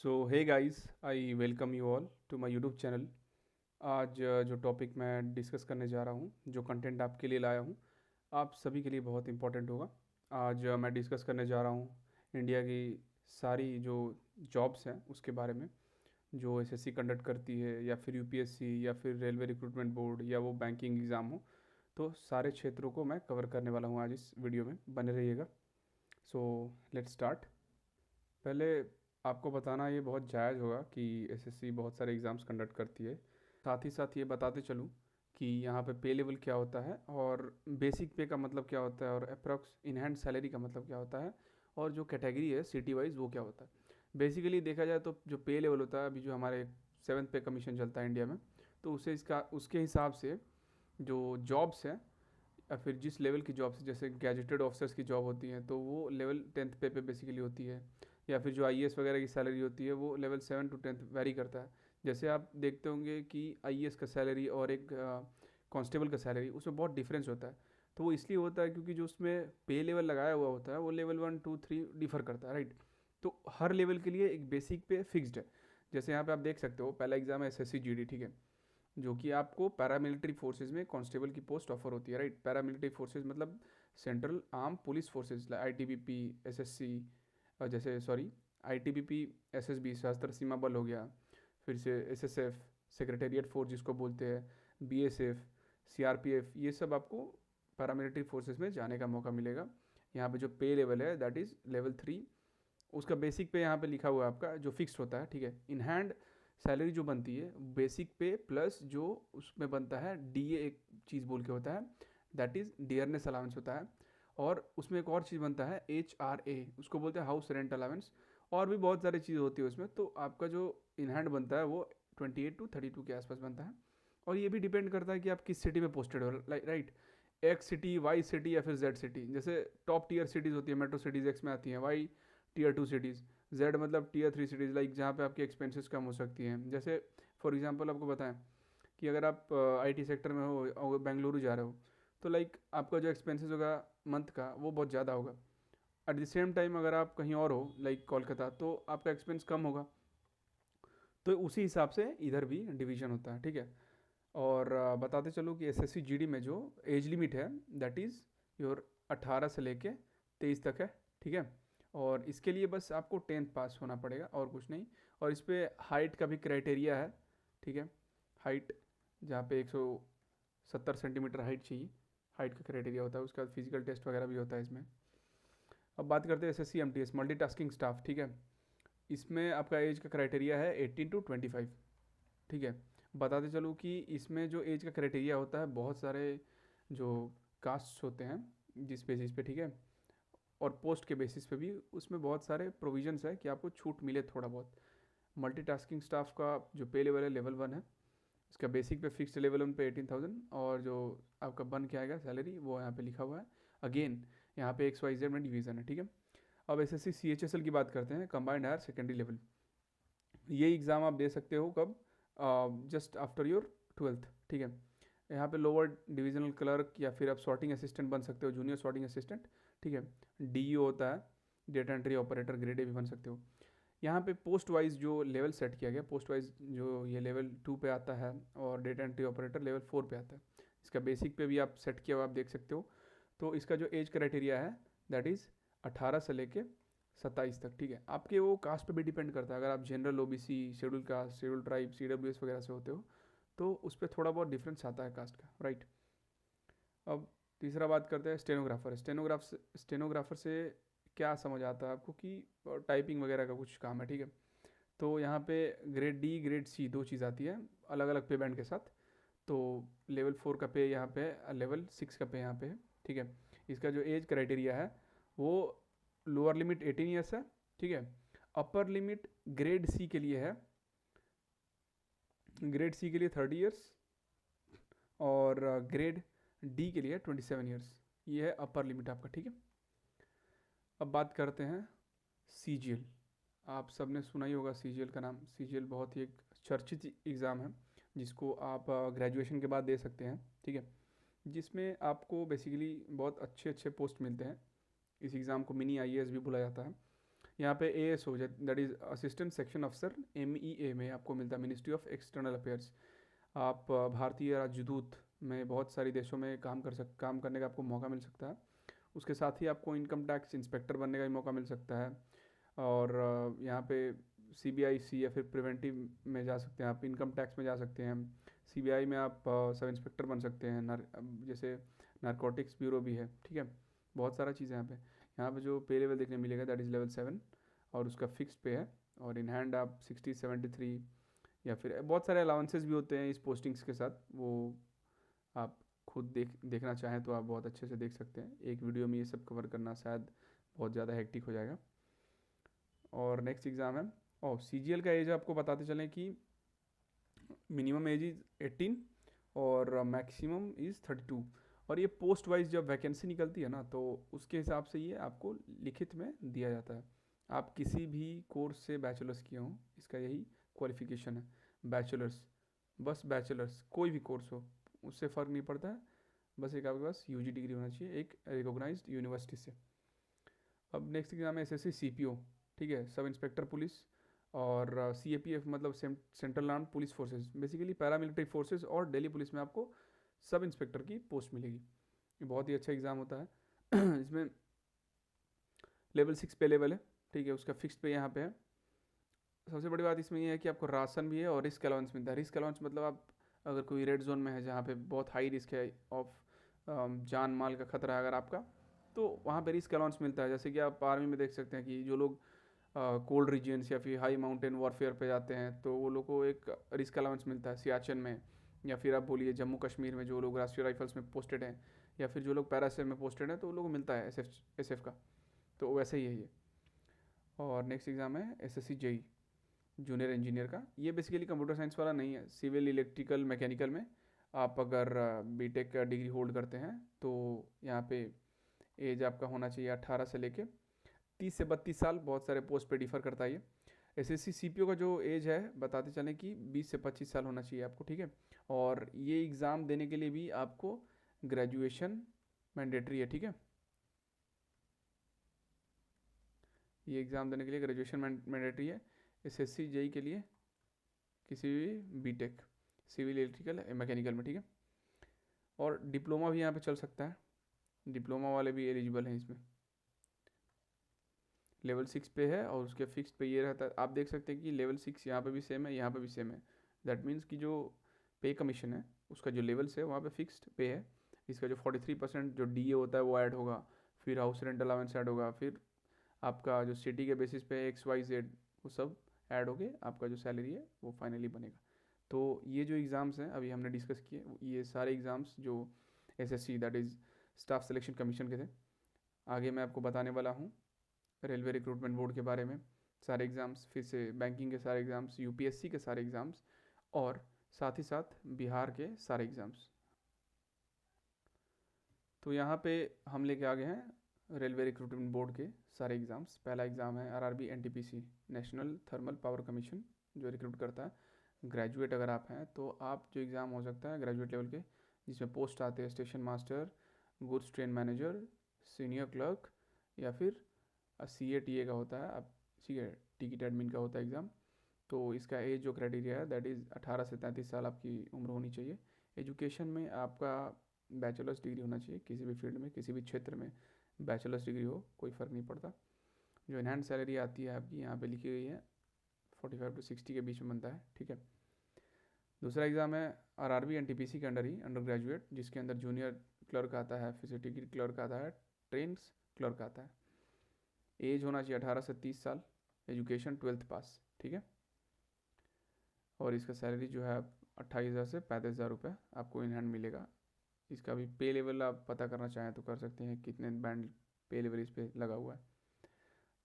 So hey guys, I welcome you all to my YouTube channel. आज जो topic मैं discuss करने जा रहा हूँ, जो कंटेंट आपके लिए लाया हूँ, आप सभी के लिए बहुत इंपॉर्टेंट होगा। आज मैं डिस्कस करने जा रहा हूँ इंडिया की सारी जो जॉब्स हैं उसके बारे में, जो एसएससी कंडक्ट करती है या फिर यूपीएससी या फिर रेलवे रिक्रूटमेंट बोर्ड या वो बैंकिंग एग्ज़ाम हो। तो सारे क्षेत्रों को मैं कवर करने वाला हूँ आज इस वीडियो में, बने रहिएगा। So let's start. पहले आपको बताना ये बहुत जायज़ होगा कि एसएससी बहुत सारे एग्ज़ाम्स कंडक्ट करती है। साथ ही साथ ये बताते चलूँ कि यहाँ पे पे लेवल क्या होता है और बेसिक पे का मतलब क्या होता है और अप्रॉक्स इन हैंड सैलरी का मतलब क्या होता है और जो कैटेगरी है सिटी वाइज वो क्या होता है। बेसिकली देखा जाए तो जो पे लेवल होता है, अभी जो हमारे सेवन्थ पे कमीशन चलता है इंडिया में, तो उसे इसका उसके हिसाब से जो जॉब्स हैं या फिर जिस लेवल की जॉब्स, जैसे गैजेटेड ऑफिसर्स की जॉब होती हैं तो वो लेवल टेंथ पे बेसिकली होती है। या फिर जो आईएएस वगैरह की सैलरी होती है वो लेवल 7 to 10 वेरी करता है। जैसे आप देखते होंगे कि आईएएस का सैलरी और एक कांस्टेबल का सैलरी, उसमें बहुत डिफरेंस होता है। तो वो इसलिए होता है क्योंकि जो उसमें पे लेवल लगाया हुआ होता है वो लेवल 1 2 3 डिफर करता है, राइट। तो हर लेवल के लिए एक बेसिक पे फिक्स्ड है। जैसे यहाँ पे आप देख सकते हो, पहला एग्जाम है एसएससी जीडी, ठीक है, जो कि आपको पैरामिलिट्री फोर्सेज में कांस्टेबल की पोस्ट ऑफर होती है, राइट। पैरामिलिट्री फोर्सेज मतलब central arm police forces, ITBP, SSC, जैसे सॉरी आईटीबीपी, एसएसबी सशस्त्र सीमा बल हो गया, फिर से एसएसएफ सेक्रेटेरिएट फोर्स जिसको बोलते हैं, बीएसएफ, सीआरपीएफ, ये सब आपको पैरामिलिट्री फोर्सेज में जाने का मौका मिलेगा। यहाँ पे जो पे लेवल है दैट इज़ लेवल 3। उसका बेसिक पे यहाँ पे लिखा हुआ है आपका जो फिक्स्ड होता है, ठीक है। इन हैंड सैलरी जो बनती है बेसिक पे प्लस जो उसमें बनता है डीए, एक चीज़ बोल के होता है, दैट इज़ डियरनेस अलाउंस होता है। और उसमें एक और चीज़ बनता है HRA, उसको बोलते हैं हाउस रेंट अलाउंस। और भी बहुत सारी चीज़ होती है उसमें। तो आपका जो इन हैंड बनता है वो 28 to 32 के आसपास बनता है। और ये भी डिपेंड करता है कि आप किस सिटी में पोस्टेड हो, right. X city, Y city या फिर जेड सिटी। जैसे टॉप टीयर सिटीज़ होती है, मेट्रो सिटीज़ एक्स में आती हैं, वाई टियर 2 सिटीज़, जेड मतलब टियर 3 सिटीज़, लाइक जहाँ पे आपकी एक्सपेंसेस कम हो सकती हैं। जैसे फॉर एग्जांपल आपको बताएं कि अगर आप आईटी सेक्टर में हो और बेंगलुरु जा रहे हो, तो लाइक आपका जो एक्सपेंसेस होगा मंथ का वो बहुत ज़्यादा होगा। एट द सेम टाइम अगर आप कहीं और हो लाइक कोलकाता, तो आपका एक्सपेंस कम होगा। तो उसी हिसाब से इधर भी डिवीजन होता है, ठीक है। और बताते चलो कि एसएससी जीडी में जो एज लिमिट है दैट इज़ योर 18 से लेके 23 तक है, ठीक है। और इसके लिए बस आपको 10th पास होना पड़ेगा और कुछ नहीं। और इस पर हाइट का भी क्राइटेरिया है, ठीक है। हाइट जहाँ पे 170 सेंटीमीटर हाइट चाहिए, हाइट का क्राइटेरिया होता है। उसका फिजिकल टेस्ट वगैरह भी होता है इसमें। अब बात करते हैं एसएससी एमटीएस मल्टीटास्किंग स्टाफ, ठीक है। इसमें आपका एज का क्राइटेरिया है 18 to 25, ठीक है। बताते चलूँ कि इसमें जो एज का क्राइटेरिया होता है, बहुत सारे जो कास्ट होते हैं जिस बेसिस पे, ठीक है, और पोस्ट के बेसिस पे भी उसमें बहुत सारे प्रोविजंस है कि आपको छूट मिले थोड़ा बहुत। मल्टीटास्किंग स्टाफ का जो पे लेवल है लेवल 1 है। इसका बेसिक पे फिक्स लेवल उन पे 18,000, और जो आपका बन के आएगा सैलरी वो यहाँ पे लिखा हुआ है। अगेन यहाँ पे XYZ में डिवीज़न है, ठीक है। अब एसएससी CHSL की बात करते हैं, कंबाइंड हायर सेकेंडरी लेवल। ये एग्ज़ाम आप दे सकते हो कब? जस्ट आफ्टर योर 12th, ठीक है। यहाँ पे लोअर डिविजनल क्लर्क या फिर आप सॉर्टिंग असिस्टेंट बन सकते हो, जूनियर सॉर्टिंग असिस्टेंट, ठीक है। डीईओ होता है, data entry operator, grade A भी बन सकते हो। यहाँ पे पोस्ट वाइज जो लेवल सेट किया गया, पोस्ट वाइज जो ये लेवल 2 पे आता है और डेटा एंट्री ऑपरेटर लेवल 4 पे आता है। इसका बेसिक पे भी आप सेट किया हुआ आप देख सकते हो। तो इसका जो एज क्राइटेरिया है दैट इज़ 18 से लेके 27 तक, ठीक है। आपके वो कास्ट पे भी डिपेंड करता है। अगर आप general OBC, schedule caste, schedule tribe, CWS वगैरह से होते हो तो उस पर थोड़ा बहुत डिफरेंस आता है कास्ट का, राइट। अब तीसरा बात करते हैं स्टेनोग्राफर। स्टेनोग्राफर से क्या समझ आता है आपको कि टाइपिंग वगैरह का कुछ काम है, ठीक है। तो यहाँ पे ग्रेड D ग्रेड C दो चीज़ आती है अलग अलग पे बैंड के साथ। तो लेवल 4 का पे यहाँ पे, लेवल 6 का पे यहाँ पे है, ठीक है। इसका जो एज क्राइटेरिया है वो लोअर लिमिट 18 ईयर्स है, ठीक है। अपर लिमिट ग्रेड C के लिए है, ग्रेड C के लिए 30 ईयर्स, और ग्रेड D के लिए 27 ईयर्स। ये है अपर लिमिट आपका, ठीक है। अब बात करते हैं CGL। आप सबने सुना ही होगा CGL का नाम। CGL बहुत ही एक चर्चित एग्ज़ाम है जिसको आप ग्रेजुएशन के बाद दे सकते हैं, ठीक है। जिसमें आपको बेसिकली बहुत अच्छे अच्छे पोस्ट मिलते हैं। इस एग्ज़ाम को मिनी IAS भी बोला जाता है। यहाँ पे ASO that is assistant section अफसर MEA में आपको मिलता है, मिनिस्ट्री ऑफ एक्सटर्नल अफेयर्स। आप भारतीय राजदूत में बहुत सारी देशों में काम करने का आपको मौका मिल सकता है। उसके साथ ही आपको इनकम टैक्स इंस्पेक्टर बनने का भी मौका मिल सकता है। और यहाँ पे CBIC या फिर प्रिवेंटिव में जा सकते हैं आप, इनकम टैक्स में जा सकते हैं। CBI में आप सब इंस्पेक्टर बन सकते हैं, जैसे नारकोटिक्स ब्यूरो भी है, ठीक है। बहुत सारा चीज़ है यहाँ पे। यहाँ पे जो पे लेवल देखने मिलेगा दैट इज़ लेवल 7 और उसका फिक्स्ड पे है। और इन हैंड आप 60-73 या फिर बहुत सारे अलाउंसेस भी होते हैं इस पोस्टिंग्स के साथ, वो आप खुद देखना चाहें तो आप बहुत अच्छे से देख सकते हैं। एक वीडियो में ये सब कवर करना शायद बहुत ज़्यादा हेक्टिक हो जाएगा। और नेक्स्ट एग्ज़ाम है CGL का एज आपको बताते चलें कि मिनिमम एज इज़ 18 और मैक्सिमम इज़ 32। और ये पोस्ट वाइज जब वैकेंसी निकलती है ना, तो उसके हिसाब से ये आपको लिखित में दिया जाता है। आप किसी भी कोर्स से बैचलर्स किए हों, इसका यही क्वालिफिकेशन है, बैचलर्स, बस बैचलर्स, कोई भी कोर्स हो उससे फ़र्क नहीं पड़ता है, बस एक आपके पास UG डिग्री होना चाहिए एक रिकॉग्नाइज्ड यूनिवर्सिटी से। अब नेक्स्ट एग्जाम है SSC CPO, ठीक है, सब इंस्पेक्टर पुलिस। और CAPF मतलब central armed police forces, basically paramilitary forces. और दिल्ली पुलिस में आपको सब इंस्पेक्टर की पोस्ट मिलेगी। ये बहुत ही अच्छा एग्ज़ाम होता है। इसमें लेवल 6 पे लेवल है, ठीक है, उसका फिक्स्ड पे यहाँ पे है। सबसे बड़ी बात इसमें ये है कि आपको राशन भी है और रिस्क अलाउंस मिलता है। रिस्क अलाउंस मतलब आप अगर कोई रेड जोन में है जहाँ पे बहुत हाई रिस्क है ऑफ जान माल का खतरा है अगर आपका, तो वहाँ पे रिस्क अलाउंस मिलता है। जैसे कि आप आर्मी में देख सकते हैं कि जो लोग कोल्ड रीजन्स या फिर हाई माउंटेन वॉरफेयर पे जाते हैं तो वो लोग को एक रिस्क अलाउंस मिलता है सियाचिन में। या फिर आप बोलिए जम्मू कश्मीर में जो लोग राष्ट्रीय राइफल्स में पोस्टेड हैं या फिर जो लोग पैरासेफ में पोस्टेड हैं, तो उन लोगों को मिलता है SF का। तो वैसे ही है ये। और नेक्स्ट एग्ज़ाम है SSC JEE जूनियर इंजीनियर का। ये बेसिकली कंप्यूटर साइंस वाला नहीं है, सिविल इलेक्ट्रिकल मैकेनिकल में आप अगर BTech का डिग्री होल्ड करते हैं तो यहाँ पे एज आपका होना चाहिए 18 से लेके 30 से 32 साल। बहुत सारे पोस्ट पे डिफर करता है ये। SSC CPO का जो एज है बताते चलें कि 20 से 25 साल होना चाहिए आपको, ठीक है। और ये एग्ज़ाम देने के लिए भी आपको ग्रेजुएशन मैंडेटरी है, ठीक है। ये एग्ज़ाम देने के लिए ग्रेजुएशन मैंडेटरी है SSC JEE के लिए, किसी भी BTech सिविल इलेक्ट्रिकल मैकेनिकल में, ठीक है। और डिप्लोमा भी यहाँ पे चल सकता है, डिप्लोमा वाले भी एलिजिबल हैं इसमें। लेवल 6 पे है और उसके फिक्स पे ये रहता है। आप देख सकते हैं कि लेवल 6 यहाँ पे भी सेम है, यहाँ पे भी सेम है। दैट मीन्स कि जो पे कमीशन है उसका जो लेवल्स है वहाँ पे फिक्स्ड पे है। इसका जो 43% जो DA होता है वो ऐड होगा, फिर हाउस रेंट अलाउंस ऐड होगा, फिर आपका जो सिटी के बेसिस पे XYZ वो सब ऐड हो के आपका जो सैलरी है वो फाइनली बनेगा। तो ये जो एग्ज़ाम्स हैं अभी हमने डिस्कस किए, ये सारे एग्ज़ाम्स जो SSC that is staff selection commission के थे। आगे मैं आपको बताने वाला हूँ रेलवे रिक्रूटमेंट बोर्ड के बारे में सारे एग्ज़ाम्स, फिर से बैंकिंग के सारे एग्ज़ाम्स, UPSC के सारे एग्ज़ाम्स, और साथ ही साथ बिहार के सारे एग्ज़ाम्स। तो यहाँ पे हम लेके आ गए हैं रेलवे रिक्रूटमेंट बोर्ड के सारे एग्ज़ाम्स। पहला एग्ज़ाम है RRB NTPC national thermal power commission, जो रिक्रूट करता है ग्रेजुएट अगर आप हैं तो आप जो एग्ज़ाम हो सकता है ग्रेजुएट लेवल के, जिसमें पोस्ट आते हैं station master, goods train manager, senior clerk, या फिर CA TA का होता है, अब ठीक है, टिकट एडमिन का होता है एग्ज़ाम। तो इसका एज जो क्राइटेरिया है दैट इज़ 18 से 33 साल आपकी उम्र होनी चाहिए। एजुकेशन में आपका बैचलर्स डिग्री होना चाहिए, किसी भी फील्ड में किसी भी क्षेत्र में बैचलर्स डिग्री हो कोई फ़र्क नहीं पड़ता। जो इनहैंड सैलरी आती है आपकी यहाँ पे लिखी गई है 45 to 60 के बीच में बनता है, ठीक है। दूसरा एग्ज़ाम है RRB NTPC के अंडर ही अंडर ग्रेजुएट, जिसके अंदर जूनियर क्लर्क आता है, फिर से टिकट क्लर्क आता है, ट्रेन्स क्लर्क आता है। एज होना चाहिए 18 से 30 साल, एजुकेशन 12th पास, ठीक है। और इसका सैलरी जो है 28,000 से 35,000 रुपये आपको इन हैंड मिलेगा। इसका भी पे लेवल आप पता करना चाहें तो कर सकते हैं, कितने बैंड पे लेवल इस पर लगा हुआ है।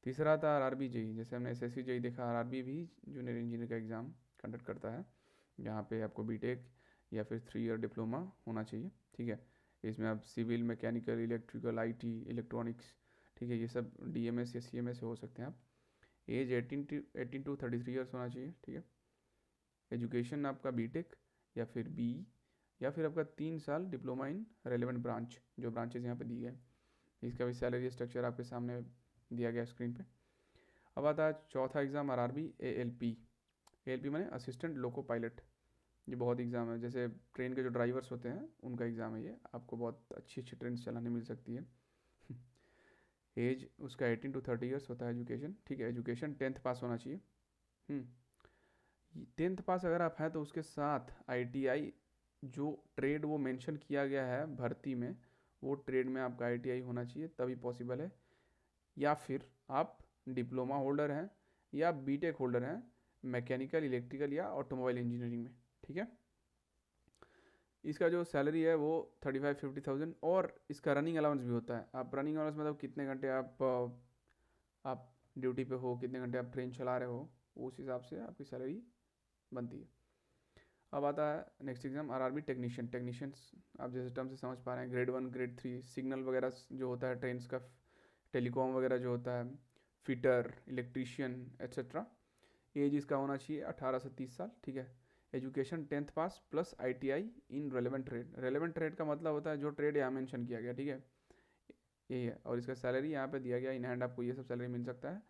तीसरा था RRB JEE, जैसे हमने SSC JEE देखा, RRB भी जूनियर इंजीनियर का एग्ज़ाम कंडक्ट करता है। यहाँ पे आपको BTech या फिर 3 ईयर डिप्लोमा होना चाहिए, ठीक है। इसमें आप civil, mechanical, electrical, IT, electronics, ठीक है, ये सब DMS या CMS से हो सकते हैं आप। एज 18 to 33 ईयर्स होना चाहिए, ठीक है। एजुकेशन आपका BTech या फिर BE या फिर आपका 3 साल डिप्लोमा इन रेलेवेंट ब्रांच, जो ब्रांचेज यहाँ पे दी गए। इसका भी सैलरी स्ट्रक्चर आपके सामने दिया गया स्क्रीन पे। अब आता है चौथा एग्ज़ाम आरआरबी एएलपी। एएलपी माने असिस्टेंट लोको पायलट। ये बहुत एग्ज़ाम है, जैसे ट्रेन के जो ड्राइवर्स होते हैं उनका एग्ज़ाम है ये। आपको बहुत अच्छी अच्छी ट्रेन चलाने मिल सकती है। एज उसका 18 to 30 ईयर्स होता है। एजुकेशन, ठीक है, एजुकेशन 10th पास होना चाहिए। 10th पास अगर आप हैं तो उसके साथ आईटीआई, जो ट्रेड वो मेंशन किया गया है भर्ती में, वो ट्रेड में आपका आईटीआई होना चाहिए, तभी पॉसिबल है। या फिर आप डिप्लोमा होल्डर हैं या बीटेक होल्डर हैं मैकेनिकल, इलेक्ट्रिकल या ऑटोमोबाइल इंजीनियरिंग में, ठीक है। इसका जो सैलरी है वो 35-50,000, और इसका रनिंग अलाउंस भी होता है। आप रनिंग अलाउंस मतलब कितने घंटे आप ड्यूटी पे हो, कितने घंटे आप ट्रेन चला रहे हो, उस हिसाब से आपकी सैलरी बनती है। अब आता है next exam RRB technician. Technicians आप जैसे टर्म से समझ पा रहे हैं, ग्रेड 1 ग्रेड 3 सिग्नल वगैरह जो होता है ट्रेन का, टेलीकॉम वगैरह जो होता है, फिटर, इलेक्ट्रीशियन एक्सेट्रा। एज इसका होना चाहिए 18 से 30 साल, ठीक है। एजुकेशन 10th पास प्लस आईटीआई इन रेलेवेंट ट्रेड। रेलेवेंट ट्रेड का मतलब होता है जो ट्रेड यहाँ मेंशन किया गया, ठीक है, यही है। और इसका सैलरी यहाँ पे दिया गया इन हैंड, आपको ये सब सैलरी मिल सकता है।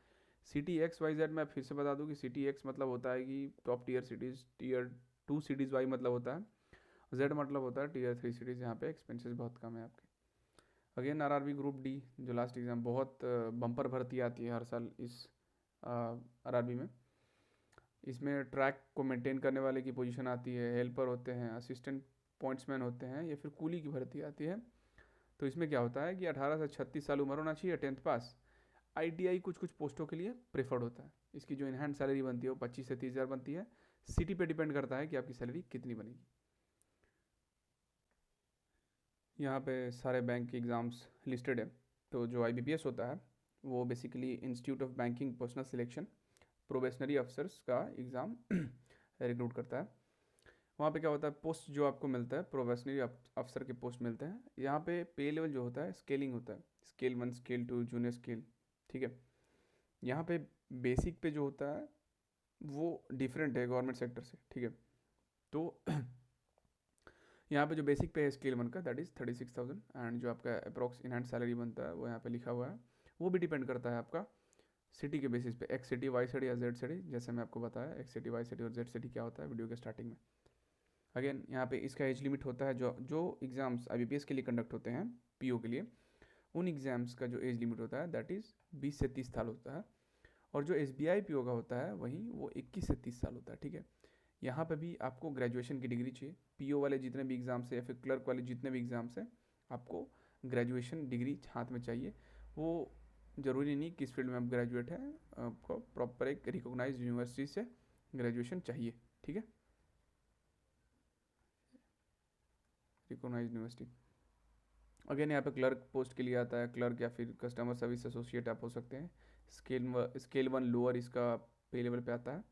सिटी एक्स वाई जेड मैं फिर से बता दूँ कि सिटी एक्स मतलब होता है कि top tier cities, tier 2 cities Y मतलब होता है, जेड मतलब होता है टीयर 3 सिटीज़। यहाँ पे एक्सपेंसेस बहुत कम है आपके। अगेन आरआरबी ग्रुप डी जो लास्ट एग्ज़ाम, बहुत बम्पर भर्ती आती है हर साल इस आरआरबी में। इसमें ट्रैक को मेंटेन करने वाले की पोजीशन आती है, हेल्पर होते हैं, असिस्टेंट पॉइंट्समैन होते हैं, या फिर कूली की भर्ती आती है। तो इसमें क्या होता है कि 18 से 36 साल उम्र होना चाहिए, 10th पास। आईटीआई कुछ कुछ पोस्टों के लिए प्रेफर्ड होता है। इसकी जो इन हैंड सैलरी बनती है वो 25 से 30 हज़ार बनती है। सिटी पे डिपेंड करता है कि आपकी सैलरी कितनी बनेगी। यहाँ पे सारे बैंक के एग्ज़ाम्स लिस्टेड है। तो जो आईबीपीएस होता है वो basically institute of banking personal selection probationary officers का एग्ज़ाम रिक्रूट करता है। वहाँ पे क्या होता है, पोस्ट जो आपको मिलता है, प्रोबेशनरी अफसर के पोस्ट मिलते हैं। यहाँ पे पे लेवल जो होता है स्केलिंग होता है, स्केल 1, स्केल 2, जूनियर स्केल, ठीक है। यहाँ पे बेसिक पे जो होता है वो डिफरेंट है गवर्नमेंट सेक्टर से, ठीक है। तो यहाँ पे जो बेसिक पे है स्केल 1 का, दैट इज़ 36,000, एंड जो आपका अप्रॉक्स इन हैंड सैलरी बनता है वो यहाँ पे लिखा हुआ है। वो भी डिपेंड करता है आपका सिटी के बेसिस पे, एक्स सिटी, वाई सिटी या जेड सिटी। जैसे मैं आपको बताया एक्स सिटी, वाई सिटी और जेड सिटी क्या होता है वीडियो के स्टार्टिंग में। अगेन यहाँ पे इसका एज लिमिट होता है, जो जो एग्ज़ाम्स आईबीपीएस के लिए कंडक्ट होते हैं पीओ के लिए, उन एग्ज़ाम्स का जो एज लिमिट होता है दैट इज़ 20 से 30 साल होता है। और जो एसबीआई पीओ का होता है वहीं वो 21 से 30 साल होता है, ठीक है। यहाँ पे भी आपको ग्रेजुएशन की डिग्री चाहिए। पीओ वाले जितने भी एग्ज़ाम्स है या फिर क्लर्क वाले जितने भी एग्ज़ाम्स हैं, आपको ग्रेजुएशन डिग्री हाथ में चाहिए। वो ज़रूरी नहीं किस फील्ड में आप ग्रेजुएट हैं, आपको प्रॉपर एक रिकॉग्नाइज यूनिवर्सिटी से ग्रेजुएशन चाहिए, ठीक है, रिकॉग्नाइज यूनिवर्सिटी। अगेन यहाँ पे क्लर्क पोस्ट के लिए आता है, क्लर्क या फिर कस्टमर सर्विस एसोसिएट आप हो सकते हैं। स्केल 1 लोअर इसका पे लेवल पे आता है।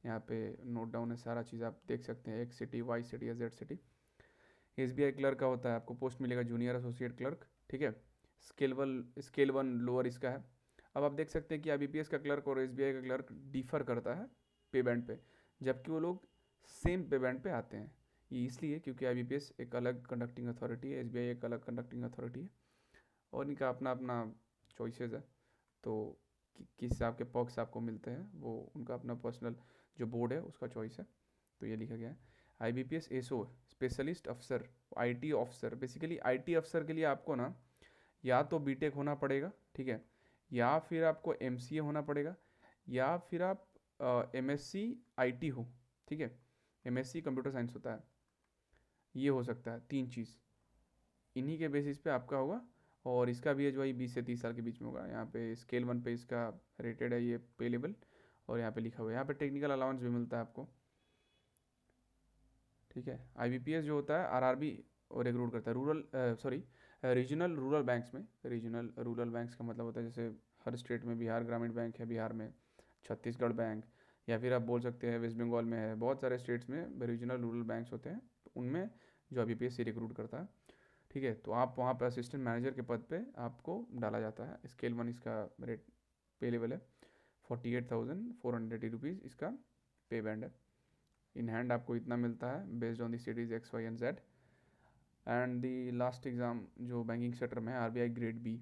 यहाँ पे नोट डाउन है सारा चीज़, आप देख सकते हैं, एक्स सिटी, वाई सिटी या जेड सिटी। एसबीआई क्लर्क का होता है, आपको पोस्ट मिलेगा जूनियर एसोसिएट क्लर्क, ठीक है। स्केल 1 लोअर इसका है। अब आप देख सकते हैं कि आईबीपीएस का क्लर्क और एसबीआई का क्लर्क डिफर करता है पे बैंड पे, जबकि वो लोग सेम पे बैंड पे आते हैं। ये इसलिए क्योंकि आईबीपीएस एक अलग कंडक्टिंग अथॉरिटी है, एसबीआई एक अलग कंडक्टिंग अथॉरिटी है, और इनका अपना अपना चॉइसेस है। तो किस हिसाब के पॉक्स आपको मिलते हैं वो उनका अपना पर्सनल जो बोर्ड है उसका चॉइस है। तो ये लिखा गया है। आईबीपीएस एसओ स्पेशलिस्ट अफसर, आईटी ऑफिसर। बेसिकली आईटी अफसर के लिए आपको ना या तो बीटेक होना पड़ेगा, ठीक है, या फिर आपको एमसीए होना पड़ेगा, या फिर आप एमएससी आईटी हो, ठीक है, एमएससी कंप्यूटर साइंस होता है। ये हो सकता है 3 चीज़, इन्हीं के बेसिस पे आपका होगा। और इसका भी एज वही 20 से 30 साल के बीच में होगा। यहाँ पे स्केल 1 पे इसका रेटेड है ये पे लेवल, और यहाँ पे लिखा हुआ है। यहाँ पे टेक्निकल अलाउंस भी मिलता है आपको, ठीक है। आईबीपीएस जो होता है आरआरबी और रिक्रूट करता है रीजनल रूरल बैंक्स में। रीजनल रूरल बैंक्स का मतलब होता है जैसे हर स्टेट में, बिहार ग्रामीण बैंक है बिहार में, छत्तीसगढ़ बैंक, या फिर आप बोल सकते हैं वेस्ट बंगाल में है, बहुत सारे स्टेट्स में रीजनल रूरल बैंक्स होते हैं। तो उनमें जो आईबीपीएस रिक्रूट करता है, ठीक है। तो आप वहाँ पर असिस्टेंट मैनेजर के पद पे आपको डाला जाता है। स्केल 1 इसका रेट पे लेवल है, 48,480 रुपीज़ इसका पे बैंड है। इन हैंड आपको इतना मिलता है based on the cities X Y and Z. And the last exam जो बैंकिंग सेक्टर में है आरबीआई ग्रेड बी,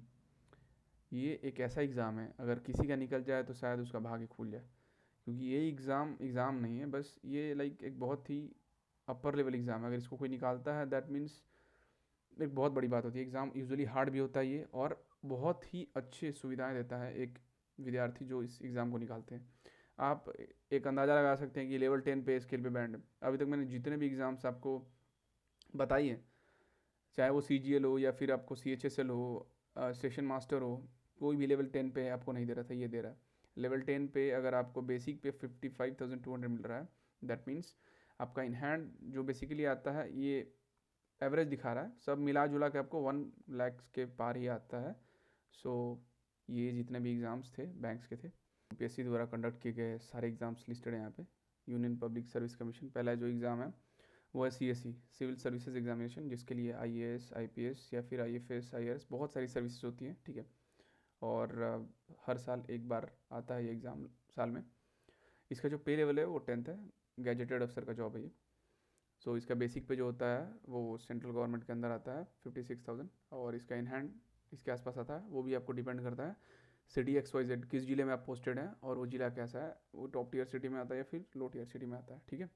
ये एक ऐसा एग्ज़ाम है, अगर किसी का निकल जाए तो शायद उसका भाग्य खुल जाए, क्योंकि ये एग्ज़ाम नहीं है, बस ये लाइक एक बहुत ही अपर लेवल एग्ज़ाम है। अगर इसको कोई निकालता है दैट मीन्स एक बहुत बड़ी बात होती है। एग्ज़ाम यूजुअली हार्ड भी होता है ये, और बहुत ही अच्छे सुविधाएं देता है एक विद्यार्थी जो इस एग्ज़ाम को निकालते हैं। आप एक अंदाज़ा लगा सकते हैं कि लेवल 10 पे स्केल पे बैंड है। अभी तक मैंने जितने भी एग्ज़ाम्स आपको बताई हैं, चाहे वो CGL हो या फिर आपको CHSL हो, स्टेशन मास्टर हो, कोई भी लेवल 10 पे आपको नहीं दे रहा था, ये दे रहा है। लेवल 10 पे अगर आपको बेसिक पे 55,200 मिल रहा है, दैट मीन्स आपका इन हैंड जो बेसिकली आता है, ये एवरेज दिखा रहा है, सब मिला जुला के आपको 1 लाख के पार ही आता है। सो ये जितने भी एग्ज़ाम्स थे बैंक्स के थे, UPSC द्वारा कंडक्ट किए गए सारे एग्ज़ाम्स लिस्टेड हैं यहाँ पे। यूनियन पब्लिक सर्विस कमीशन पहला जो एग्ज़ाम है वो है CSE, सिविल सर्विसेज एग्जामिनेशन, जिसके लिए IAS IPS या फिर IFS IRS बहुत सारी सर्विसेज होती हैं, ठीक है। और हर साल एक बार आता है ये एग्ज़ाम साल में। इसका जो पे लेवल है वो 10th है, गैजेटेड अफसर का जॉब है ये। सो इसका बेसिक पे जो होता है वो सेंट्रल गवर्नमेंट के अंदर आता है 56,000, और इसका इन हैंड इसके आसपास आता है। वो भी आपको डिपेंड करता है सिटी XYZ किस ज़िले में आप पोस्टेड हैं, और वो ज़िला कैसा है, वो टॉप टीयर सिटी में आता है या फिर लो टीयर सिटी में आता है, ठीक है।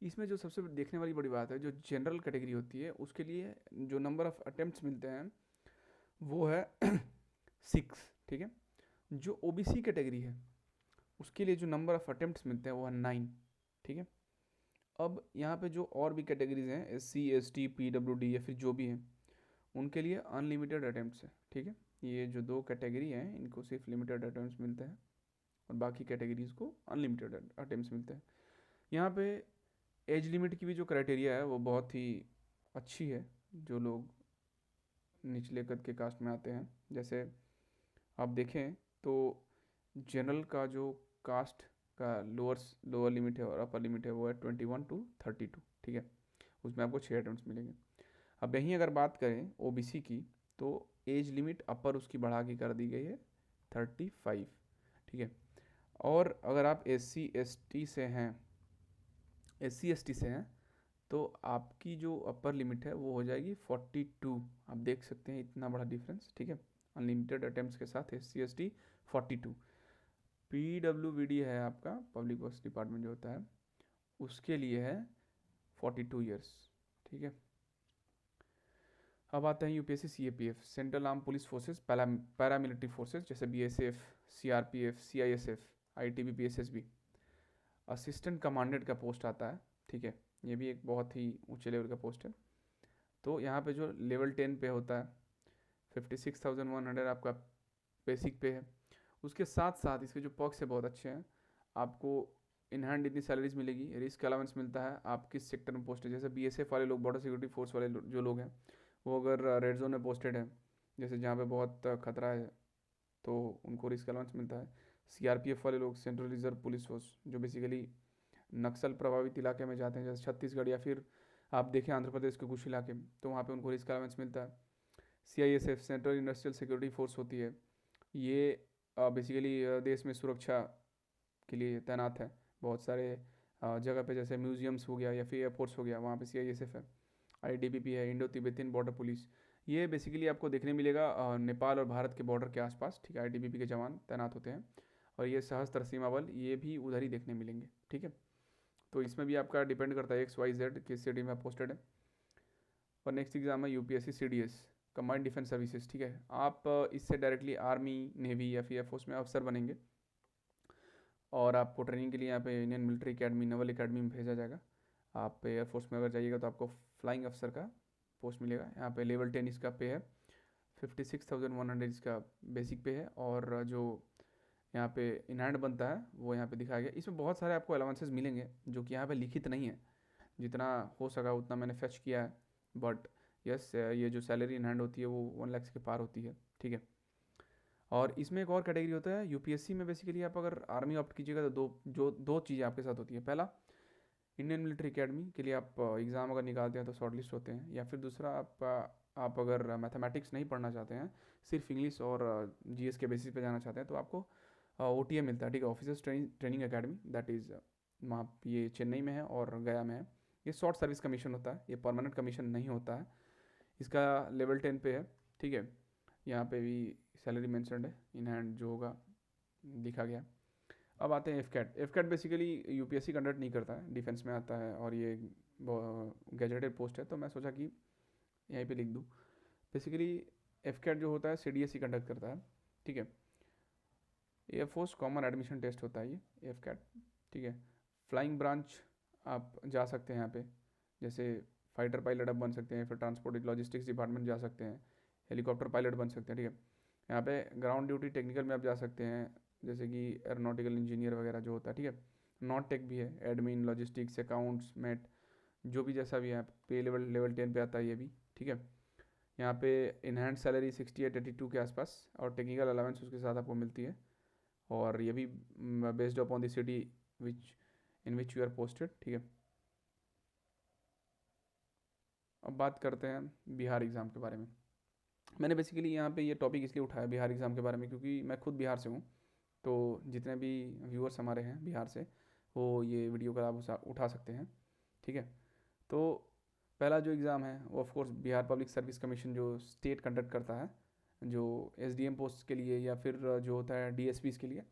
इसमें जो सबसे देखने वाली बड़ी बात है, जो जनरल कैटेगरी होती है उसके लिए जो नंबर ऑफ़ अटेम्प्ट्स मिलते हैं वो है 6, ठीक है। जो OBC कैटेगरी है उसके लिए जो नंबर ऑफ़ अटेम्प्ट्स मिलते हैं वो है 9, ठीक है। अब यहाँ पे जो और भी कैटेगरीज हैं SC ST PWD या फिर जो भी हैं, उनके लिए अनलिमिटेड अटेम्प्ट्स है, ठीक है। ये जो दो कैटेगरी हैं इनको सिर्फ लिमिटेड अटेम्प्ट्स मिलते हैं, और बाकी कैटेगरीज को अनलिमिटेड अटेम्प्ट्स मिलते हैं। यहाँ पे एज लिमिट की भी जो क्राइटेरिया है वो बहुत ही अच्छी है। जो लोग निचले कद के कास्ट में आते हैं, जैसे आप देखें तो जनरल का जो कास्ट का लोअर लिमिट है और अपर लिमिट है वो है 21 to 32, ठीक है। उसमें आपको 6 अटेम्प्ट्स मिलेंगे। अब यहीं अगर बात करें OBC की, तो एज लिमिट अपर उसकी बढ़ा के कर दी गई है 35, ठीक है। और अगर आप SC ST से हैं तो आपकी जो अपर लिमिट है वो हो जाएगी 42। आप देख सकते हैं इतना बड़ा डिफरेंस, ठीक है। अनलिमिटेड अटेम्प्ट्स के साथ SC ST 42। PWBD है आपका पब्लिक वर्क्स डिपार्टमेंट जो होता है, उसके लिए है 42 ईयर्स, ठीक है। अब आते हैं UPSC CAPF, central arm police forces, paramilitary forces, जैसे BSF CRPF CISF ITBP SSB। Assistant commandant का पोस्ट आता है, ठीक है। ये भी एक बहुत ही ऊंचे लेवल का पोस्ट है। तो यहाँ पे जो लेवल 10 पे होता है 56,100 आपका बेसिक पे है। उसके साथ साथ इसके जो पर्क्स है बहुत अच्छे हैं। आपको इन हैंड इतनी सैलरीज मिलेगी, रिस्क अलाउंस मिलता है, आप किस सेक्टर में पोस्टेड, जैसे BSF वाले लोग, बॉर्डर सिक्योरिटी फोर्स वाले जो लोग हैं, वो अगर रेड जोन में पोस्टेड है, जैसे जहाँ पे बहुत खतरा है, तो उनको रिस्क अलाउंस मिलता है। CRPF वाले लोग, सेंट्रल रिजर्व पुलिस फोर्स, जो बेसिकली नक्सल प्रभावित इलाके में जाते हैं, जैसे छत्तीसगढ़ या फिर आप देखें आंध्र प्रदेश के कुछ इलाके, तो वहाँ पे उनको रिस्क अलाउंस मिलता है। CISF central industrial security force होती है, ये बेसिकली देश में सुरक्षा के लिए तैनात है। बहुत सारे जगह पे, जैसे म्यूजियम्स हो गया या फिर एयरपोर्ट्स हो गया, वहाँ पे CISF है। ITBP है, इंडो तिब्बतियन बॉर्डर पुलिस। ये बेसिकली आपको देखने मिलेगा नेपाल और भारत के बॉर्डर के आसपास, ठीक है। ITBP के जवान तैनात होते हैं, और ये सशस्त्र सीमा बल, ये भी उधर ही देखने मिलेंगे, ठीक है। तो इसमें भी आपका डिपेंड करता है XYZ किस सिटी में आप पोस्टेड है। और नेक्स्ट एग्जाम है UPSC CDS, combined defence services, ठीक है। आप इससे डायरेक्टली आर्मी, नेवी या फिर एयरफोर्स में अफसर बनेंगे, और आपको ट्रेनिंग के लिए यहाँ पे Indian military academy, Naval academy में भेजा जाएगा। आप एयरफोर्स में अगर जाइएगा तो आपको फ्लाइंग अफसर का पोस्ट मिलेगा। यहाँ पे लेवल 10 इसका पे है 56,100 इसका बेसिक पे है, और जो यहाँ पे इन हैंड बनता है वो यहाँ पे दिखाया गया। इसमें बहुत सारे आपको अलाउंसेस मिलेंगे जो कि यहाँ पे लिखित नहीं है, जितना हो सका उतना मैंने फेच किया है। बट यस, ये जो सैलरी इन हैंड होती है वो 1 लाख के पार होती है, ठीक है। और इसमें एक और कैटेगरी होता है UPSC में। बेसिकली आप अगर आर्मी ऑप्ट कीजिएगा तो दो चीज़ें आपके साथ होती है। पहला, इंडियन मिलिट्री अकेडमी के लिए आप एग्ज़ाम अगर निकालते हैं तो शॉर्ट लिस्ट होते हैं, या फिर दूसरा आप अगर मैथमेटिक्स नहीं पढ़ना चाहते हैं, सिर्फ इंग्लिश और GS के बेसिस पे जाना चाहते हैं, तो आपको OTA मिलता है, ठीक है, officers training academy, that is वहाँ ये चेन्नई में है और गया में है। ये शॉर्ट सर्विस कमीशन होता है, ये परमानेंट कमीशन नहीं होता है। इसका लेवल 10 पे है, ठीक है। यहाँ पे भी सैलरी मेंशनड है, इन हैंड जो होगा लिखा गया। अब आते हैं AFCAT basically UPSC conduct नहीं करता है, डिफेंस में आता है और ये गैजेटेड पोस्ट है, तो मैं सोचा कि यहीं पे लिख दूँ। बेसिकली एफ कैट जो होता है सीडीएसई कंडक्ट करता है, ठीक है। एयरफोर्स कॉमन एडमिशन टेस्ट होता है ये एफ कैट, ठीक है। फ्लाइंग ब्रांच आप जा सकते हैं यहाँ पे, जैसे फाइटर पायलट आप बन सकते हैं, फिर ट्रांसपोर्ट लॉजिस्टिक्स डिपार्टमेंट जा सकते हैं, हेलीकॉप्टर पायलट बन सकते हैं, ठीक है। यहाँ पे ग्राउंड ड्यूटी टेक्निकल में आप जा सकते हैं, जैसे कि एरोनॉटिकल इंजीनियर वगैरह जो होता है, ठीक है। नॉन टेक भी है, एडमिन, लॉजिस्टिक्स, अकाउंट्स, मेट, जो भी जैसा भी है, पे लेवल 10 पे आता है ये भी, ठीक है। यहाँ पे इनहैंड सैलरी 68-82 के आसपास और टेक्निकल अलाउंस उसके साथ आपको मिलती है, और ये भी based upon the city which in which you are posted, ठीक है। अब बात करते हैं बिहार एग्ज़ाम के बारे में। मैंने बेसिकली यहाँ पे ये टॉपिक इसलिए उठाया बिहार एग्ज़ाम के बारे में, क्योंकि मैं खुद बिहार से हूँ, तो जितने भी व्यूअर्स हमारे हैं बिहार से, वो ये वीडियो का लाभ उठा सकते हैं, ठीक है। तो पहला जो एग्ज़ाम है वो of course Bihar public service commission जो स्टेट कंडक्ट करता है, जो एसडीएम पोस्ट के लिए या फिर जो होता है डीएसपीज़ के लिए,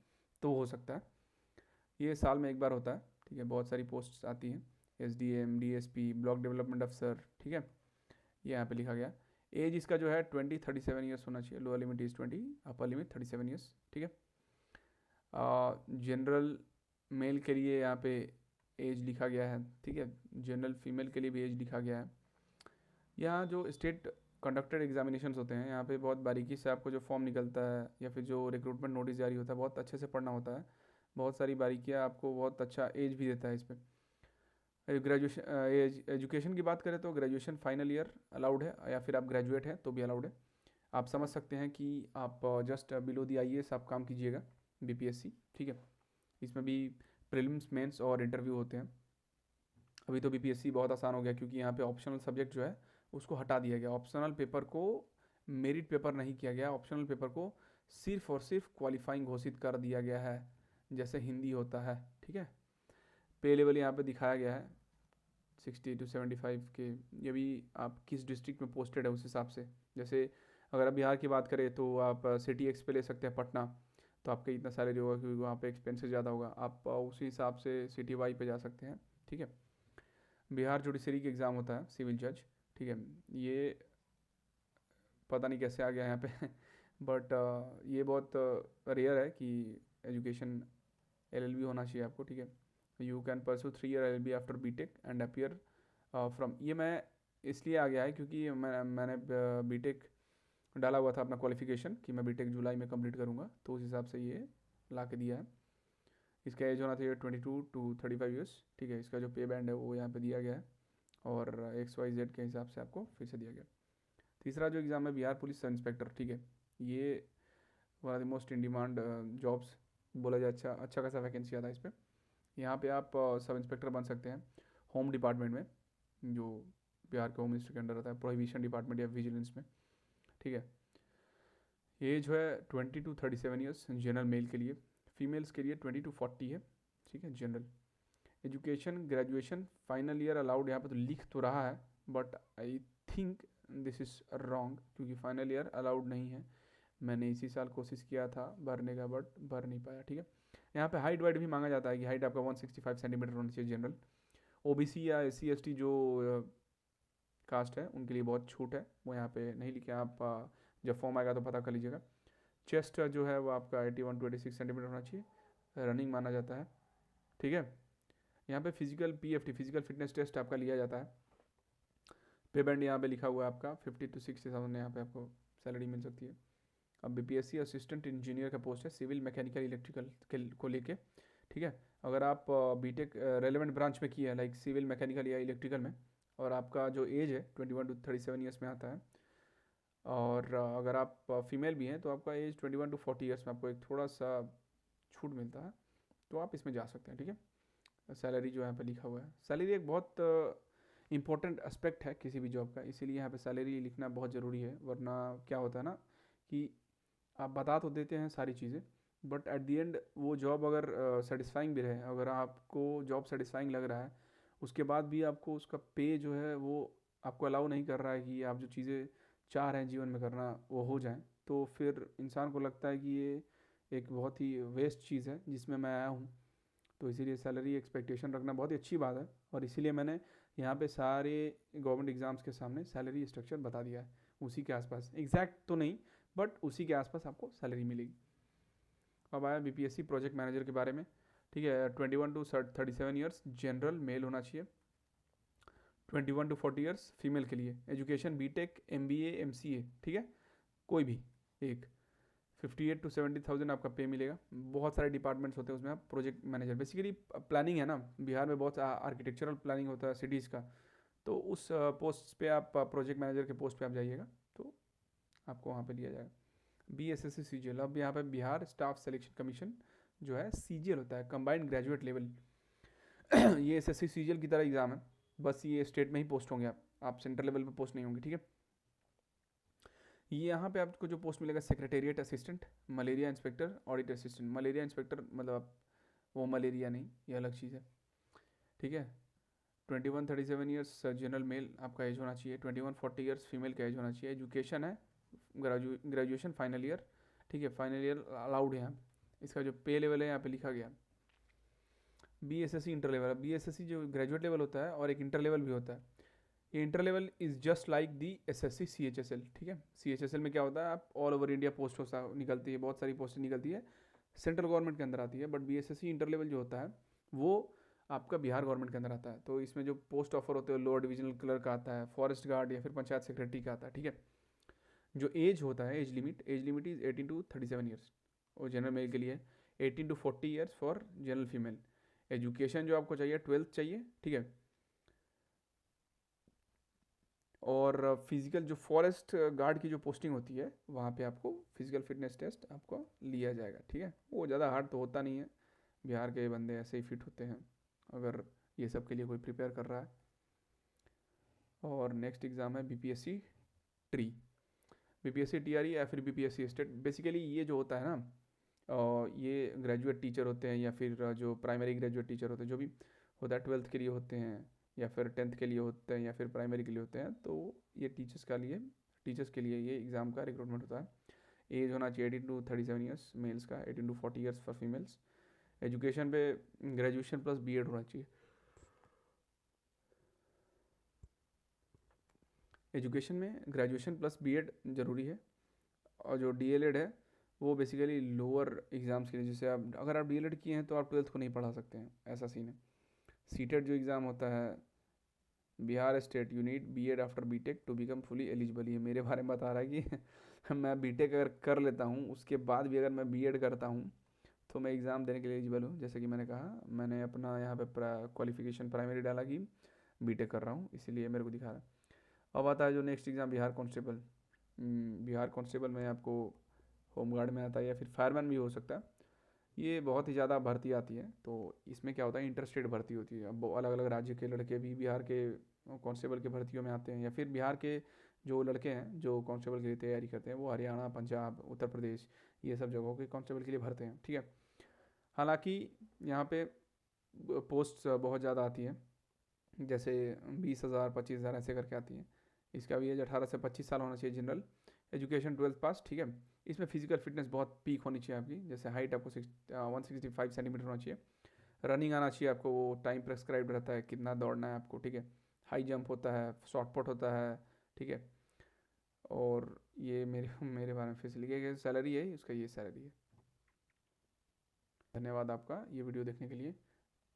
तो हो सकता है। ये साल में एक बार होता है, ठीक है। बहुत सारी पोस्ट आती हैं, एसडीएम, डीएसपी, ब्लॉक डेवलपमेंट अफसर, ठीक है। ये यहाँ पे लिखा गया। एज इसका जो है 20-37 ईयर्स होना चाहिए, lower limit is 20, upper limit 37 years, ठीक है। जनरल मेल के लिए यहाँ पे एज लिखा गया है, ठीक है। जनरल फीमेल के लिए भी एज लिखा गया है। यहाँ जो स्टेट कंडक्टेड एग्जामिनेशंस होते हैं, यहाँ पे बहुत बारीकी से आपको जो फॉर्म निकलता है या फिर जो रिक्रूटमेंट नोटिस जारी होता है, बहुत अच्छे से पढ़ना होता है। बहुत सारी बारीकियाँ, आपको बहुत अच्छा एज भी देता है इस पर। ग्रेजुएशन एजुकेशन की बात करें तो ग्रेजुएशन फाइनल ईयर अलाउड है, या फिर आप ग्रेजुएट हैं तो भी अलाउड है। आप समझ सकते हैं कि आप जस्ट बिलो दी आईएएस आप काम कीजिएगा, बीपीएससी, ठीक है। इसमें भी प्रीलिम्स, मेंस और इंटरव्यू होते हैं। अभी तो बीपीएससी बहुत आसान हो गया, क्योंकि यहाँ पे ऑप्शनल सब्जेक्ट जो है उसको हटा दिया गया। ऑप्शनल पेपर को मेरिट पेपर नहीं किया गया, ऑप्शनल पेपर को सिर्फ और सिर्फ क्वालिफाइंग घोषित कर दिया गया है, जैसे हिंदी होता है, ठीक है। पे लेवल यहाँ पे दिखाया गया है 60-75 के। ये भी आप किस डिस्ट्रिक्ट में पोस्टेड है उस हिसाब से। जैसे अगर आप बिहार की बात करें तो आप सिटी एक्स पे ले सकते हैं पटना, तो आपका इतना सैलरी होगा, क्योंकि वहाँ पे एक्सपेंसेस ज़्यादा होगा। आप उसी हिसाब से सिटी वाई पे जा सकते हैं, ठीक है। बिहार जुडिशरी का एग्ज़ाम होता है सिविल जज, ठीक है। ये पता नहीं कैसे आ गया यहाँ पे बट ये बहुत रेयर है कि एजुकेशन एलएलबी होना चाहिए आपको, ठीक है। You can pursue 3 year LLB after BTech and appear from, ये मैं इसलिए आ गया है क्योंकि मैंने बीटेक डाला हुआ था अपना क्वालिफिकेशन कि मैं बीटेक जुलाई में कंप्लीट करूँगा, तो उस हिसाब से ये ला के दिया है। इसका एज होना चाहिए 22-35 ईयर्स, ठीक है। इसका जो पे बैंड है वो यहाँ पे दिया गया है, और XYZ के हिसाब से आपको फिर से दिया गया। तीसरा जो एग्ज़ाम है बिहार पुलिस सब इंस्पेक्टर, ठीक है। ये one of the most in demand jobs बोला जाए, अच्छा खासा वैकेंसी आता है इस पर। यहाँ पे आप सब इंस्पेक्टर बन सकते हैं होम डिपार्टमेंट में, जो बिहार के होम मिनिस्टर के अंडर आता है, प्रोहिबिशन डिपार्टमेंट या विजिलेंस में, ठीक है। एज है 20-37 ईयर्स जनरल मेल के लिए, फीमेल्स के लिए 20-40 है, ठीक है, general. Education graduation final year allowed यहाँ पे तो लिख तो रहा है, but I think this is wrong, क्योंकि फाइनल ईयर अलाउड नहीं है। मैंने इसी साल कोशिश किया था भरने का, बट भर नहीं पाया, ठीक है। यहाँ पे हाइट वाइट भी मांगा जाता है कि हाइट आपका 165 सेंटीमीटर होनी चाहिए जनरल। ओबीसी या SC ST जो कास्ट है उनके लिए बहुत छूट है, वो यहाँ पे नहीं लिखे। आप जब फॉर्म आएगा तो पता कर लीजिएगा। चेस्ट जो है वो आपका 81-26 सेंटीमीटर होना चाहिए, रनिंग माना जाता है, ठीक है। यहाँ पे physical PFT physical fitness test आपका लिया जाता है। पे बैंड यहाँ पे लिखा हुआ है आपका 50-60,000 यहाँ पे आपको सैलरी मिल सकती है। अब बीपीएससी असिस्टेंट इंजीनियर का पोस्ट है सिविल मैकेनिकल इलेक्ट्रिकल को लेके, ठीक है। अगर आप बीटेक रेलेवेंट ब्रांच में किया है, लाइक सिविल मैकेनिकल या इलेक्ट्रिकल में, और आपका जो एज है 21-37 ईयर्स में आता है, और अगर आप फीमेल भी हैं तो आपका एज 21-40 ईयर्स में आपको एक थोड़ा सा छूट मिलता है, तो आप इसमें जा सकते हैं, ठीक है। सैलरी जो यहाँ पे लिखा हुआ है, सैलरी एक बहुत इंपॉर्टेंट एस्पेक्ट है किसी भी जॉब का, इसीलिए यहाँ पे सैलरी लिखना बहुत ज़रूरी है। वरना क्या होता है ना कि आप बता तो देते हैं सारी चीज़ें, बट एट दी एंड वो जॉब अगर सेटिस्फाइंग भी रहे, अगर आपको जॉब सेटिस्फाइंग लग रहा है, उसके बाद भी आपको उसका पे जो है वो आपको अलाउ नहीं कर रहा है कि आप जो चीज़ें चाह रहे हैं जीवन में करना वो हो जाए, तो फिर इंसान को लगता है कि ये एक बहुत ही वेस्ट चीज़ है जिसमें मैं आया हूँ। तो इसीलिए सैलरी एक्सपेक्टेशन रखना बहुत ही अच्छी बात है, और इसीलिए मैंने यहाँ पे सारे गवर्नमेंट एग्ज़ाम्स के सामने सैलरी स्ट्रक्चर बता दिया है। उसी के आसपास, एग्जैक्ट तो नहीं, बट उसी के आसपास आपको सैलरी मिलेगी। अब आया बीपीएससी प्रोजेक्ट मैनेजर के बारे में। ठीक है, 21 टू 37 ईयर्स जनरल मेल होना चाहिए, 21 टू 40 ईयर्स फीमेल के लिए, एजुकेशन बीटेक एमबीए एमसीए, ठीक है, कोई भी एक। 58 to 70,000 आपका पे मिलेगा। बहुत सारे डिपार्टमेंट्स होते हैं उसमें। आप प्रोजेक्ट मैनेजर बेसिकली प्लानिंग है ना, बिहार में बहुत आर्किटेक्चरल प्लानिंग होता है सिटीज़ का, तो उस पोस्ट पे आप प्रोजेक्ट मैनेजर के पोस्ट पे आप जाइएगा तो आपको वहाँ पे लिया जाएगा। BSSC CGL, अब यहाँ पे बिहार स्टाफ सिलेक्शन कमीशन जो है CGL होता है, कंबाइंड ग्रेजुएट लेवल। ये SSC CGL की तरह एग्ज़ाम है, बस ये स्टेट में ही पोस्ट होंगे आप सेंट्रल लेवल पे पोस्ट नहीं होंगे, ठीक है। ये यहाँ पे आपको जो पोस्ट मिलेगा, secretariat assistant, malaria inspector, audit assistant. Malaria inspector मतलब वो मलेरिया नहीं, ये अलग चीज़ है, ठीक है। 21-37 ईयर्स जनरल मेल आपका एज होना चाहिए, 21-40 ईयर्स फीमेल का एज होना चाहिए। एजुकेशन है ग्रेजुएशन फाइनल ईयर, ठीक है, फाइनल ईयर अलाउड है यहाँ। इसका जो पे लेवल है यहाँ पे लिखा गया। BSSC इंटर लेवल, BSSC जो ग्रेजुएट लेवल होता है और एक इंटर लेवल भी होता है। ये inter level is just like the SSC CHSL, ठीक है। CHSL में क्या होता है, आप ऑल ओवर इंडिया पोस्ट निकलती है, बहुत सारी पोस्टें निकलती है, सेंट्रल गवर्नमेंट के अंदर आती है। बट BSSC इंटर लेवल जो होता है वो आपका बिहार गवर्नमेंट के अंदर आता है। तो इसमें जो पोस्ट ऑफर होते हैं, लोअर डिविजनल क्लर्क आता है, फॉरेस्ट गार्ड या फिर पंचायत सेक्रेटरी का आता है, ठीक है। जो एज होता है, age limit is 18 to 37 years और जनरल मेल के लिए, 18 to 40 years for general female. Education जो आपको चाहिए 12th चाहिए, ठीक है। और फिजिकल जो फॉरेस्ट गार्ड की जो पोस्टिंग होती है वहाँ पे आपको फिजिकल फिटनेस टेस्ट आपको लिया जाएगा, ठीक है। वो ज़्यादा हार्ड तो होता नहीं है, बिहार के बंदे ऐसे ही फिट होते हैं अगर ये सब के लिए कोई प्रिपेयर कर रहा है। और नेक्स्ट एग्ज़ाम है BPSC ट्री, BPSC TRE या फिर BPSC स्टेट। बेसिकली ये जो होता है ना, ये ग्रेजुएट टीचर होते हैं या फिर जो प्राइमरी ग्रेजुएट टीचर होते हैं, जो भी होता है 12th के लिए होते हैं या फिर 10th के लिए होते हैं या फिर प्राइमरी के लिए होते हैं। तो ये टीचर्स के लिए ये एग्ज़ाम का रिक्रूटमेंट होता है। एज होना चाहिए 18 to 37 ईयर्स मेल्स का, 18 to 40 years for females. Education पे ग्रेजुएशन प्लस B.Ed होना चाहिए। एजुकेशन में ग्रेजुएशन प्लस B.Ed ज़रूरी है। और जो DLED है वो बेसिकली लोअर एग्ज़ाम्स के लिए, जैसे आप अगर आप DLED किए हैं तो आप 12th को नहीं पढ़ा सकते हैं, ऐसा सीन है। सीटेट जो एग्ज़ाम होता है Bihar state, you need B.Ed after BTech to become fully eligible. ये मेरे बारे में बता रहा है कि मैं BTech अगर कर लेता हूँ उसके बाद भी अगर मैं B.Ed करता हूँ तो मैं एग्ज़ाम देने के लिए एलिजिबल हूँ। जैसे कि मैंने कहा, मैंने अपना यहाँ पे क्वालिफिकेशन प्राइमरी डाला कि BTech कर रहा हूँ, इसीलिए मेरे को दिखा रहा है। अब आता है जो next exam, Bihar constable. Bihar constable में आपको होमगार्ड में आता है या फिर फायरमैन भी हो सकता है। ये बहुत ही ज़्यादा भर्ती आती है, तो इसमें क्या होता है, इंटरस्टेट भर्ती होती है। अब अलग अलग राज्य के लड़के भी बिहार के कांस्टेबल की भर्तियों में आते हैं, या फिर बिहार के जो लड़के हैं जो कांस्टेबल के लिए तैयारी करते हैं वो हरियाणा, पंजाब, उत्तर प्रदेश, ये सब जगहों के कांस्टेबल के लिए भरते हैं, ठीक है। हालांकि यहाँ पे पोस्ट बहुत ज़्यादा आती है, जैसे 20,000 25,000 ऐसे करके आती हैं। इसका भी एज 18 से 25 साल होना चाहिए। जनरल एजुकेशन 12th पास, ठीक है। इसमें फिजिकल फिटनेस बहुत पीक होनी चाहिए आपकी, जैसे हाइट आपको 165 सेंटीमीटर होना चाहिए। रनिंग आना चाहिए आपको, वो टाइम प्रेस्क्राइब रहता है कितना दौड़ना है आपको, ठीक है। हाई जंप होता है, शॉर्ट पुट होता है, ठीक है। और ये मेरे मेरे बारे में फिर लिखिए, सैलरी है उसका, ये सैलरी है। धन्यवाद आपका ये वीडियो देखने के लिए।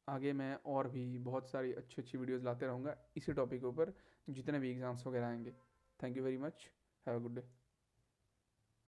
आगे मैं और भी बहुत सारी अच्छी अच्छी वीडियोज़ लाते रहूँगा इसी टॉपिक के ऊपर, जितने भी एग्ज़ाम्स वगैरह आएंगे। Thank you very much, have a good day.